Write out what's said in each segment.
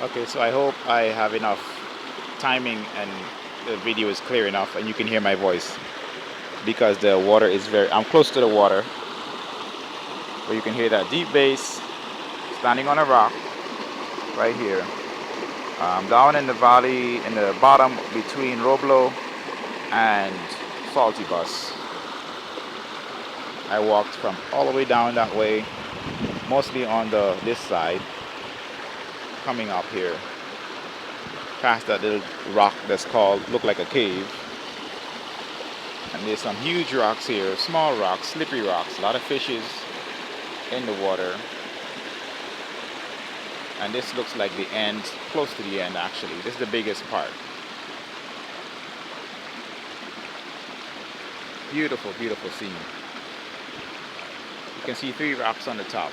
Okay, so I hope I have enough timing and the video is clear enough and you can hear my voice because the water is I'm close to the water where you can hear that deep bass standing on a rock right here. Down in the valley in the bottom between Roblot and Salty Bus. I walked from all the way down that way, mostly on this side, coming up here, past that little rock that's called, look like a cave. And there's some huge rocks here, small rocks, slippery rocks, a lot of fishes in the water. And this looks like the end, close to the end actually. This is the biggest part. Beautiful, beautiful scene. You can see 3 rocks on the top.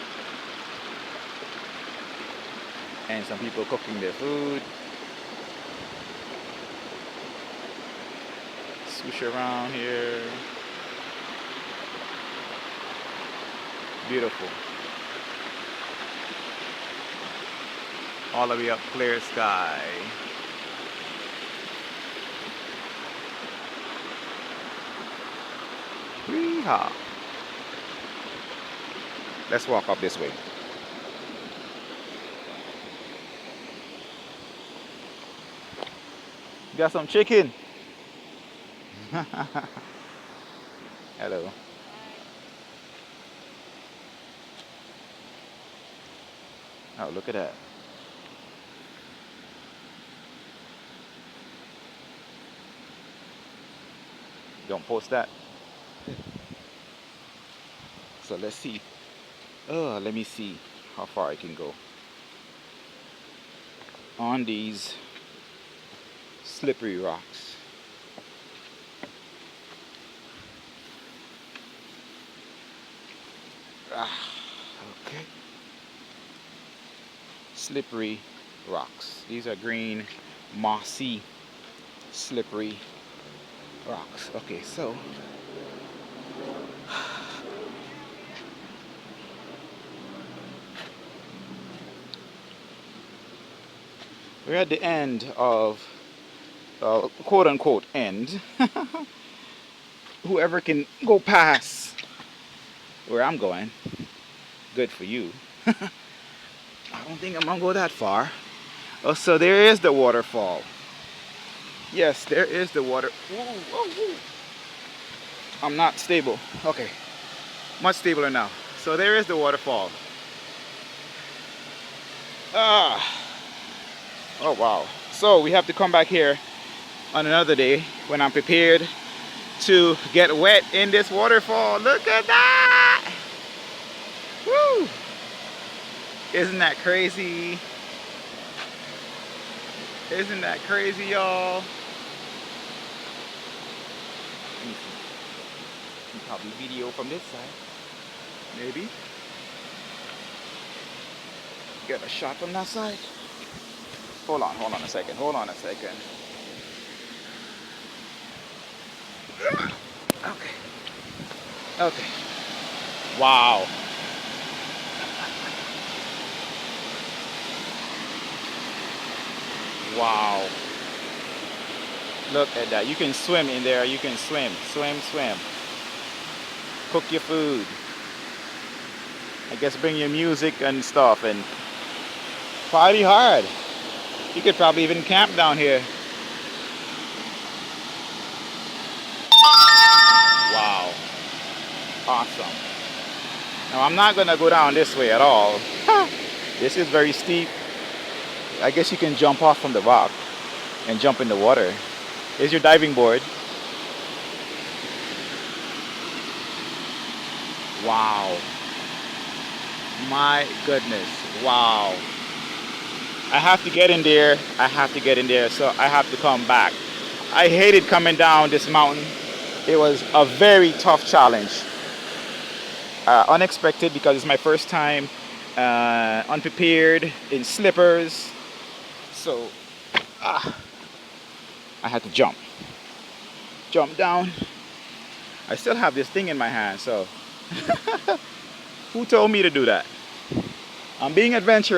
And some people cooking their food. Swoosh around here. Beautiful. All the way up, clear sky. Yeehaw. Let's walk up this way. Got some chicken. Hello. Oh, look at that. Don't post that. So let's see. Oh, let me see how far I can go on these slippery rocks. Okay. Slippery rocks. These are green, mossy, slippery rocks. Okay, so we're at the end of quote unquote end. Whoever can go past where I'm going, good for you. I don't think I'm gonna go that far. Oh, so there is the waterfall. Yes, there is the water. Whoa, whoa, whoa. I'm not stable. Okay, much stabler now. So there is the waterfall. Oh wow. So we have to come back here on another day when I'm prepared to get wet in this waterfall. Look at that! Woo! Isn't that crazy? Isn't that crazy, y'all? Let me see. Can probably video from this side. Maybe. Get a shot from that side. Hold on a second. Hold on a second. Okay. Okay. Wow. Wow. Look at that. You can swim in there. You can swim. Swim, swim. Cook your food. I guess bring your music and stuff and party hard. You could probably even camp down here. Wow. Awesome. Now I'm not gonna go down this way at all. This is very steep. I guess you can jump off from the rock and jump in the water. Here's your diving board. Wow. My goodness. Wow. I have to get in there. I have to get in there, so I have to come back. I hated coming down this mountain. It was a very tough challenge. Unexpected because it's my first time, unprepared, in slippers. So I had to jump down. I still have this thing in my hand, so who told me to do that? I'm being adventurous.